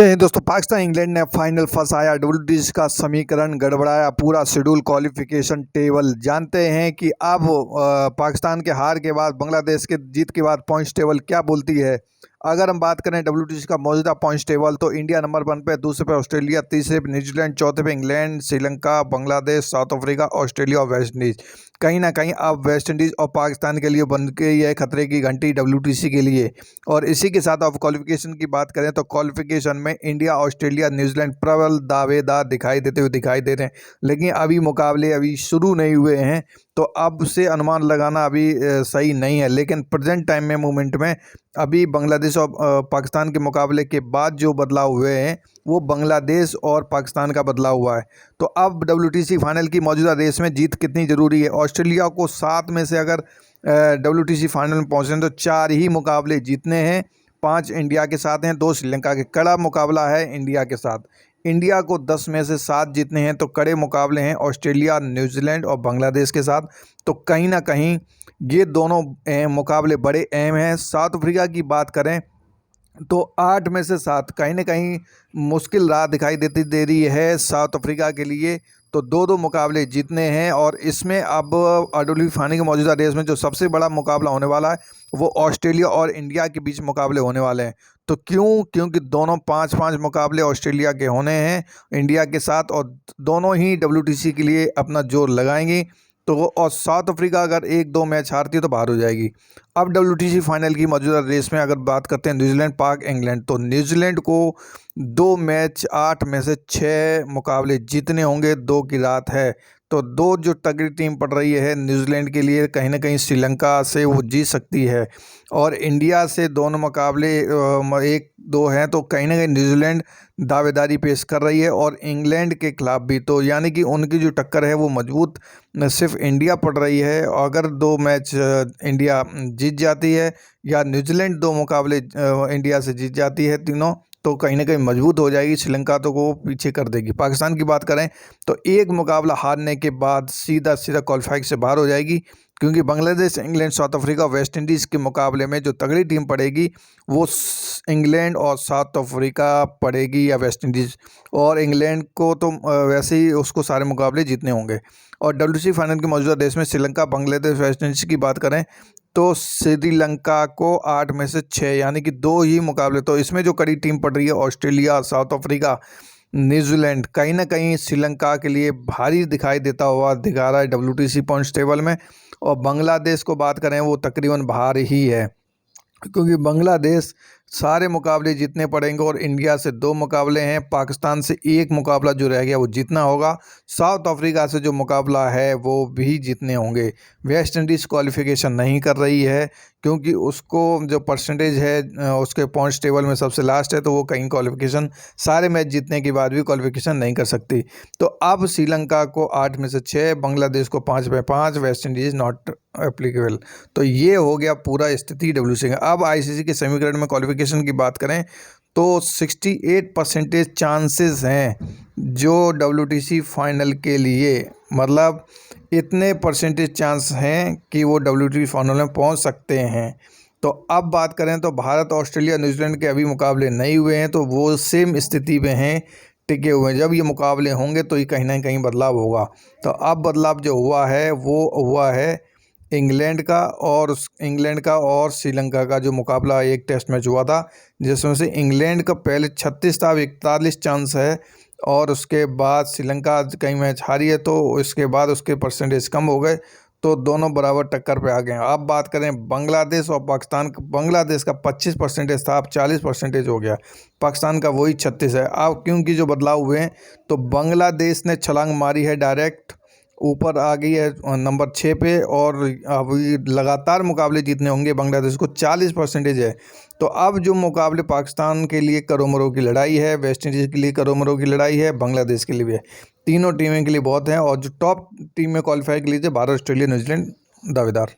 जय हिंद दोस्तों। पाकिस्तान इंग्लैंड ने फाइनल फंसाया, WTC का समीकरण गड़बड़ाया, पूरा शेड्यूल क्वालिफिकेशन टेबल। जानते हैं कि अब पाकिस्तान के हार के बाद, बांग्लादेश के जीत के बाद पॉइंट्स टेबल क्या बोलती है। अगर हम बात करें WTC का मौजूदा पॉइंट्स टेबल, तो इंडिया नंबर 1 पे, दूसरे पे ऑस्ट्रेलिया, तीसरे पे न्यूजीलैंड, चौथे पे England, Sri Lanka, Bangladesh, south Africa, Australia और वेस्ट इंडीज़। कहीं ना कहीं अब वेस्ट इंडीज़ और पाकिस्तान के लिए बन गई है खतरे की घंटी WTC के लिए। और इसी के साथ अब क्वालिफिकेशन की बात करें तो क्वालिफिकेशन में इंडिया, ऑस्ट्रेलिया, न्यूजीलैंड प्रबल दावेदार दिखाई दे रहे हैं। लेकिन अभी मुकाबले अभी शुरू नहीं हुए हैं, तो अब से अनुमान लगाना अभी सही नहीं है। लेकिन प्रेजेंट टाइम में, मोमेंट में, अभी बांग्लादेश और पाकिस्तान के मुकाबले के बाद जो बदलाव हुए हैं वो बांग्लादेश और पाकिस्तान का बदलाव हुआ है। तो अब WTC फाइनल की मौजूदा रेस में जीत कितनी ज़रूरी है। ऑस्ट्रेलिया को 7 में से अगर WTC फाइनल में पहुँचने तो 4 ही मुकाबले जीतने हैं। 5 इंडिया के साथ हैं, 2 श्रीलंका के। कड़ा मुकाबला है इंडिया के साथ। इंडिया को 10 में से 7 जीतने हैं, तो कड़े मुकाबले हैं ऑस्ट्रेलिया, न्यूजीलैंड और बांग्लादेश के साथ। तो कहीं ना कहीं ये दोनों मुकाबले बड़े अहम हैं। साउथ अफ्रीका की बात करें तो 8 में से 7 कहीं ना कहीं मुश्किल राह दिखाई दे रही है साउथ अफ्रीका के लिए। तो 2-2 मुकाबले जीतने हैं, और इसमें अब WTC फाइनल के मौजूदा रेस में जो सबसे बड़ा मुकाबला होने वाला है वो ऑस्ट्रेलिया और इंडिया के बीच मुकाबले होने वाले हैं। तो क्योंकि दोनों 5-5 मुकाबले ऑस्ट्रेलिया के होने हैं इंडिया के साथ, और दोनों ही WTC के लिए अपना जोर लगाएंगे। तो और साउथ अफ्रीका अगर 1-2 मैच हारती है तो बाहर हो जाएगी। अब WTC फाइनल की मौजूदा रेस में अगर बात करते हैं न्यूजीलैंड, पाक, इंग्लैंड, तो न्यूजीलैंड को 2 मैच 8 में से 6 मुकाबले जीतने होंगे। 2 की रात है, तो 2 जो तगड़ी टीम पड़ रही है न्यूजीलैंड के लिए, कहीं ना कहीं श्रीलंका से वो जीत सकती है। और इंडिया से दोनों मुकाबले 1-2 हैं, तो कहीं ना कहीं न्यूजीलैंड दावेदारी पेश कर रही है, और इंग्लैंड के खिलाफ भी। तो यानी कि उनकी जो टक्कर है वो मजबूत सिर्फ इंडिया पड़ रही है। अगर 2 मैच इंडिया जीत जाती है या न्यूजीलैंड 2 मुकाबले इंडिया से जीत जाती है तीनों, तो कहीं ना कहीं मजबूत हो जाएगी। श्रीलंका तो को पीछे कर देगी। पाकिस्तान की बात करें तो एक मुकाबला हारने के बाद सीधा क्वालिफाई से बाहर हो जाएगी, क्योंकि Bangladesh, England, south Africa, West Indies के मुकाबले में जो तगड़ी टीम पड़ेगी वो इंग्लैंड और साउथ अफ्रीका पड़ेगी, या वेस्ट इंडीज़। और इंग्लैंड को तो वैसे ही उसको सारे मुकाबले जीतने होंगे। और WTC फाइनल की मौजूदा देश में श्रीलंका, बांग्लादेश, वेस्ट इंडीज़ की बात करें तो श्रीलंका को 8 में से 6 यानी कि 2 ही मुकाबले। तो इसमें जो कड़ी टीम पड़ रही है ऑस्ट्रेलिया, साउथ अफ्रीका, न्यूजीलैंड, कहीं ना कहीं श्रीलंका के लिए भारी दिखाई देता हुआ दिखा रहा है WTC पॉइंट्स टेबल में। और बांग्लादेश को बात करें वो तकरीबन बाहर ही है, क्योंकि बांग्लादेश सारे मुकाबले जीतने पड़ेंगे, और इंडिया से 2 मुकाबले हैं, पाकिस्तान से 1 मुकाबला जो रह गया वो जीतना होगा, साउथ अफ्रीका से जो मुकाबला है वो भी जीतने होंगे। वेस्ट इंडीज़ क्वालिफिकेशन नहीं कर रही है, क्योंकि उसको जो परसेंटेज है उसके पॉइंट्स टेबल में सबसे लास्ट है, तो वो कहीं क्वालिफिकेशन सारे मैच जीतने के बाद भी क्वालिफिकेशन नहीं कर सकती। तो अब श्रीलंका को 8 में से 6, बांग्लादेश को 5 में 5, वेस्ट इंडीज़ नॉट एप्लीकेबल। तो ये हो गया पूरा स्थिति WTC का। अब ICC के समीकरण में क्वालिफिकेशन की बात करें तो 68% चांसेस हैं जो WTC फाइनल के लिए, मतलब इतने परसेंटेज चांस हैं कि वो WTC फाइनल में पहुंच सकते हैं। तो अब बात करें तो भारत, ऑस्ट्रेलिया, न्यूजीलैंड के अभी मुकाबले नहीं हुए हैं, तो वो सेम स्थिति में हैं, टिके हुए हैं। जब ये मुकाबले होंगे तो ये कहीं ना कहीं बदलाव होगा। तो अब बदलाव जो हुआ है वो हुआ है इंग्लैंड का और श्रीलंका का जो मुकाबला एक टेस्ट मैच हुआ था, जिसमें से इंग्लैंड का पहले 36 था, अब 41 चांस है, और उसके बाद श्रीलंका कई मैच हारी है, तो इसके बाद उसके परसेंटेज कम हो गए, तो दोनों बराबर टक्कर पे आ गए। अब बात करें बांग्लादेश और पाकिस्तान, बांग्लादेश का 25% था, अब 40% हो गया, पाकिस्तान का वही 36 है। अब क्योंकि जो बदलाव हुए हैं, तो बांग्लादेश ने छलांग मारी है, डायरेक्ट ऊपर आ गई है नंबर 6 पे, और अभी लगातार मुकाबले जीतने होंगे। बांग्लादेश को 40% है। तो अब जो मुकाबले पाकिस्तान के लिए करोमरों की लड़ाई है, वेस्ट इंडीज़ के लिए करोमरों की लड़ाई है, बांग्लादेश के लिए भी है, तीनों टीमें के लिए बहुत हैं। और जो टॉप टीम में क्वालिफाई के लिए भारत, ऑस्ट्रेलिया, न्यूजीलैंड दावेदार।